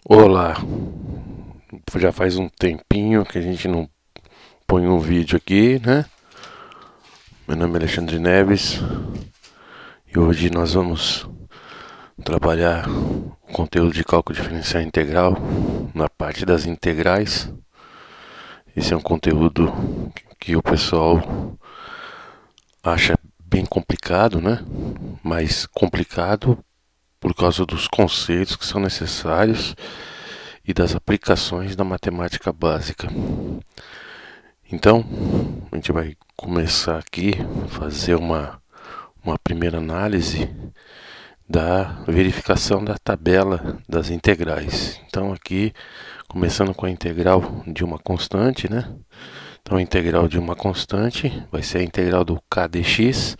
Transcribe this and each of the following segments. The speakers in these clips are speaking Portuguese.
Olá, já faz um tempinho que a gente não põe um vídeo aqui, né? Meu nome é Alexandre Neves e hoje nós vamos trabalhar o conteúdo de cálculo diferencial integral na parte das integrais. Esse é um conteúdo que o pessoal acha bem complicado, né? Mas complicado por causa dos conceitos que são necessários e das aplicações da matemática básica. Então, a gente vai começar aqui a fazer uma primeira análise da verificação da tabela das integrais. Então, aqui, começando com a integral de uma constante, né? Então, a integral de uma constante vai ser a integral do k dx.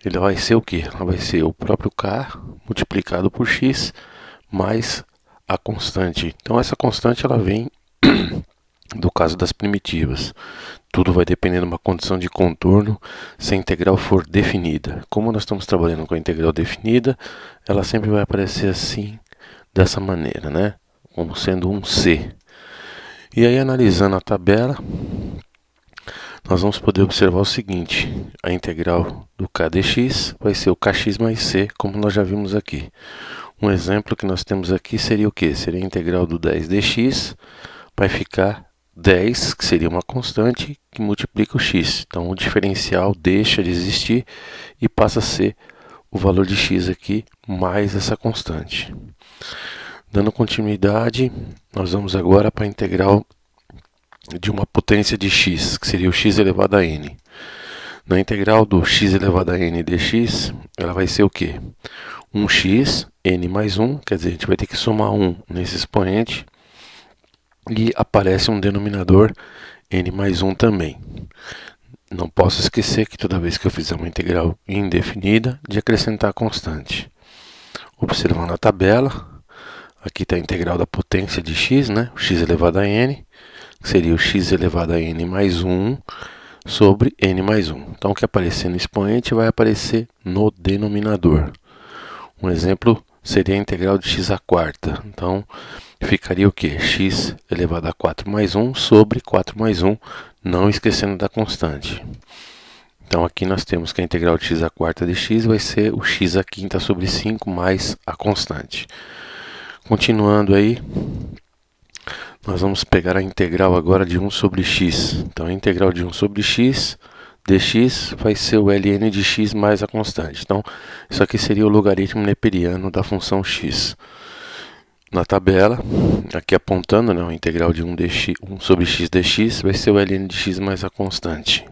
Ele vai ser o quê? Ela vai ser o próprio k multiplicado por x mais a constante. Então, essa constante ela vem do caso das primitivas. Tudo vai depender de uma condição de contorno se a integral for definida. Como nós estamos trabalhando com a integral definida, ela sempre vai aparecer assim, dessa maneira, né? Como sendo um c. E aí, analisando a tabela, nós vamos poder observar o seguinte: a integral do k dx vai ser o kx mais c, como nós já vimos aqui. Um exemplo que nós temos aqui seria o que? Seria a integral do 10 dx, vai ficar 10, que seria uma constante, que multiplica o x. Então, o diferencial deixa de existir e passa a ser o valor de x aqui, mais essa constante. Dando continuidade, nós vamos agora para a integral de uma potência de x, que seria o x elevado a n. Na integral do x elevado a n dx, ela vai ser o quê? 1x, n mais 1, quer dizer, a gente vai ter que somar 1 nesse expoente, e aparece um denominador n mais 1 também. Não posso esquecer que toda vez que eu fizer uma integral indefinida, de acrescentar a constante. Observando a tabela, aqui está a integral da potência de x, né? O x elevado a n, que seria o x elevado a n mais 1 sobre n mais 1. Então, o que aparecer no expoente vai aparecer no denominador. Um exemplo seria a integral de x à quarta. Então, ficaria o que? X elevado a 4 mais 1 sobre 4 mais 1, não esquecendo da constante. Então, aqui nós temos que a integral de x à quarta de x vai ser o x à quinta sobre 5 mais a constante. Continuando aí, nós vamos pegar a integral agora de 1 sobre x. Então, a integral de 1 sobre x dx vai ser o ln de x mais a constante. Então, isso aqui seria o logaritmo neperiano da função x. Na tabela, aqui apontando, né, a integral de 1 sobre x dx vai ser o ln de x mais a constante.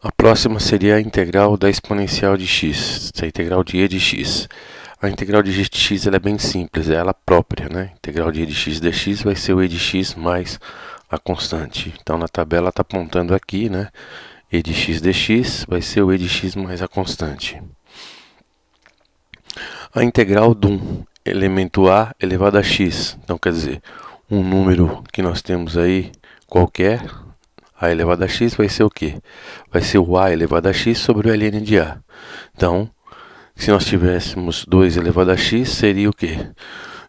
A próxima seria a integral da exponencial de x, a integral de e de x. A integral de x ela é bem simples, é ela própria, né? A integral de e de x dx vai ser o e de x mais a constante. Então, na tabela está apontando aqui, né? E de x dx vai ser o e de x mais a constante. A integral de um elemento a elevado a x. Então, quer dizer, um número que nós temos aí qualquer, a elevado a x vai ser o quê? Vai ser o a elevado a x sobre o ln de a. Então, se nós tivéssemos 2 elevado a x, seria o quê?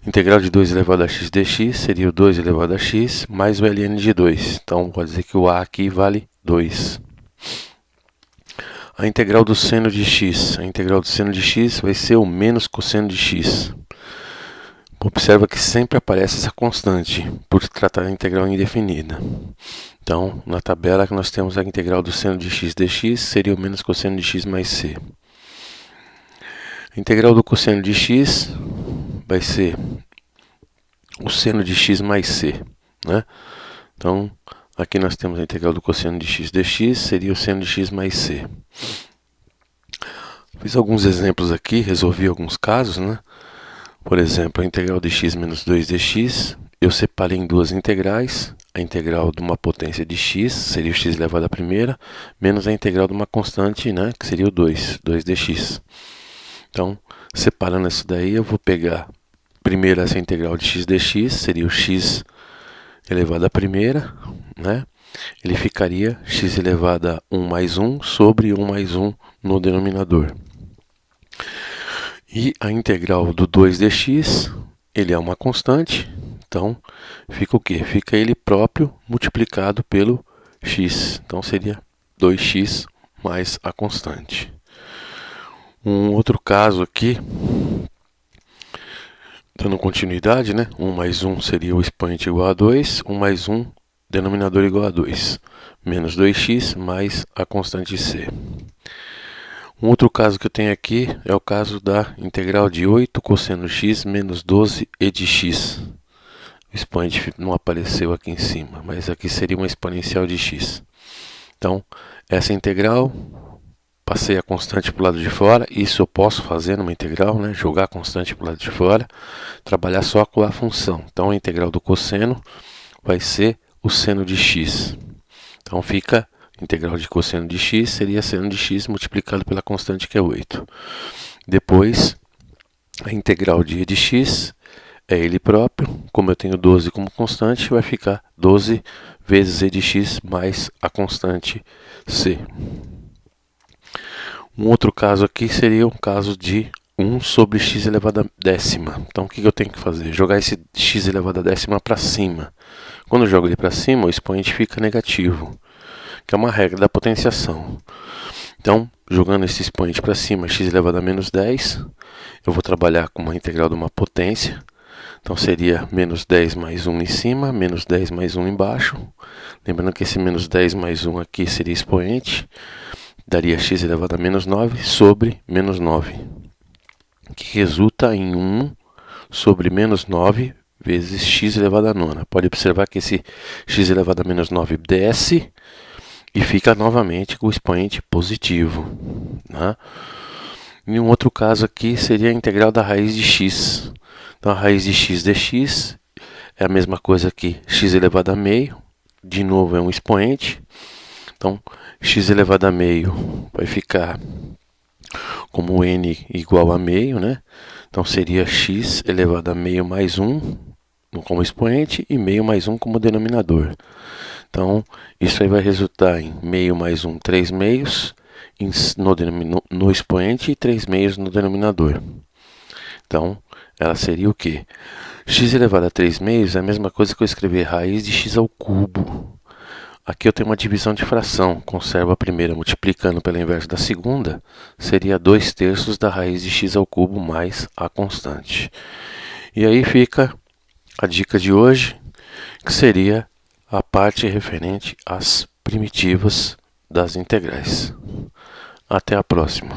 Integral de 2 elevado a x dx seria o 2 elevado a x mais o ln de 2. Então, pode dizer que o a aqui vale 2. A integral do seno de x. A integral do seno de x vai ser o menos cosseno de x. Observa que sempre aparece essa constante, por tratar de integral indefinida. Então, na tabela que nós temos a integral do seno de x dx seria o menos cosseno de x mais c. A integral do cosseno de x vai ser o seno de x mais c, né? Então, aqui nós temos a integral do cosseno de x dx, seria o seno de x mais c. Fiz alguns exemplos aqui, resolvi alguns casos, né? Por exemplo, a integral de x menos 2 dx, eu separei em duas integrais. A integral de uma potência de x, seria o x elevado à primeira, menos a integral de uma constante, né? Que seria o 2 dx. Então, separando isso daí, eu vou pegar primeiro essa integral de x dx, seria o x elevado à primeira, né? Ele ficaria x elevado a 1 mais 1 sobre 1 mais 1 no denominador. E a integral do 2 dx ele é uma constante, então fica o quê? Fica ele próprio multiplicado pelo x. Então seria 2x mais a constante. Um outro caso aqui, dando continuidade, né? 1 mais 1 seria o expoente igual a 2, 1 mais 1, denominador igual a 2, menos 2x mais a constante c. Um outro caso que eu tenho aqui é o caso da integral de 8 cosseno x menos 12 e de x. O expoente não apareceu aqui em cima, mas aqui seria uma exponencial de x. Então, essa integral, passei a constante para o lado de fora. Isso eu posso fazer numa integral, né? Jogar a constante para o lado de fora, trabalhar só com a função. Então, a integral do cosseno vai ser o seno de x. Então, fica integral de cosseno de x seria seno de x multiplicado pela constante que é 8. Depois, a integral de e de x é ele próprio. Como eu tenho 12 como constante, vai ficar 12 vezes e de x mais a constante c. Um outro caso aqui seria um caso de 1 sobre x elevado a décima. Então, o que eu tenho que fazer? Jogar esse x elevado a décima para cima. Quando eu jogo ele para cima, o expoente fica negativo, que é uma regra da potenciação. Então, jogando esse expoente para cima, x elevado a menos 10, eu vou trabalhar com uma integral de uma potência. Então, seria menos 10 mais 1 em cima, menos 10 mais 1 embaixo. Lembrando que esse menos 10 mais 1 aqui seria expoente. Daria x elevado a menos 9 sobre menos 9, que resulta em 1 sobre menos 9 vezes x elevado a nona. Pode observar que esse x elevado a menos 9 desce e fica novamente com o expoente positivo, né? E um outro caso aqui seria a integral da raiz de x. Então, a raiz de x dx é a mesma coisa que x elevado a meio. De novo, é um expoente. Então, x elevado a meio vai ficar como n igual a meio, né? Então, seria x elevado a meio mais 1 como expoente e meio mais 1 como denominador. Então, isso aí vai resultar em meio mais 1, 3 meios no expoente e 3 meios no denominador. Então, ela seria o quê? X elevado a 3 meios é a mesma coisa que eu escrever raiz de x ao cubo. Aqui eu tenho uma divisão de fração. Conservo a primeira multiplicando pela inversa da segunda. Seria 2/3 da raiz de x ao cubo mais a constante. E aí fica a dica de hoje, que seria a parte referente às primitivas das integrais. Até a próxima.